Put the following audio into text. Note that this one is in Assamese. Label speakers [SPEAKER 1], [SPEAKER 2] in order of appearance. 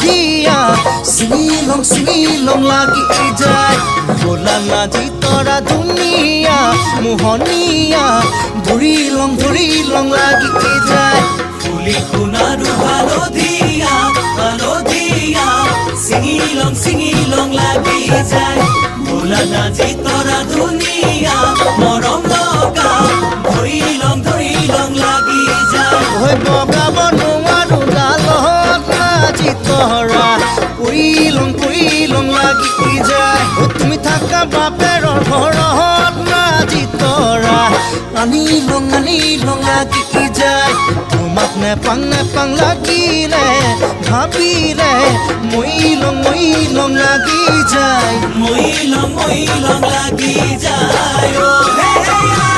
[SPEAKER 1] হালধীয়া চিঙিলং লাগি যায় বোলা নাজি তৰা ধুনীয়া মোহনীয়া ধৰিলং লাগি যায়
[SPEAKER 2] ফুলি সোণাৰু হালধীয়া হালধীয়া চিঙিলং লাগি যায় বোলা নাজি তৰা ধুনীয়া মৰম লগা ধৰিলং লাগি যায়
[SPEAKER 1] হৈ বগাব নোৱাৰো ডালত নাজি তৰা কৰিলং লাগি যায় তুমি থাকা বাপেৰৰ ঘৰত নাজি তৰা আনিলং লাগি যায় তোমাক নেপাং লাগিলে ভাবিলে মইলং লাগি যায়
[SPEAKER 2] মইলং লাগি যায়